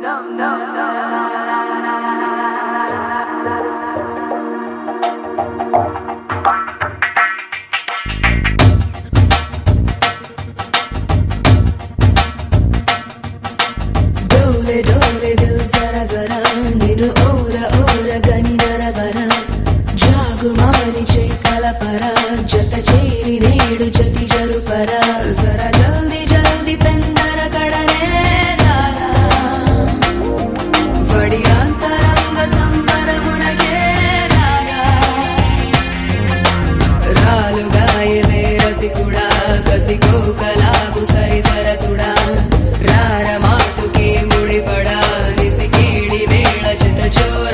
डोले डोले दिल जरा जरा निनु ओरा ओरा गनी नरवरा जागुमानी चेकल पर जत चेरी नेडु जति जरुपर जरा जल्दी जल्दी पेंदर कड़ने लाला वडी अंतरंग संबरमुनके लाला रालुगायदे रसिकुड़ा कसिको कलागु सरि सरसुड़ा रार माटुके मुड़ी पड़ा निसी केळि वेळ चित चोर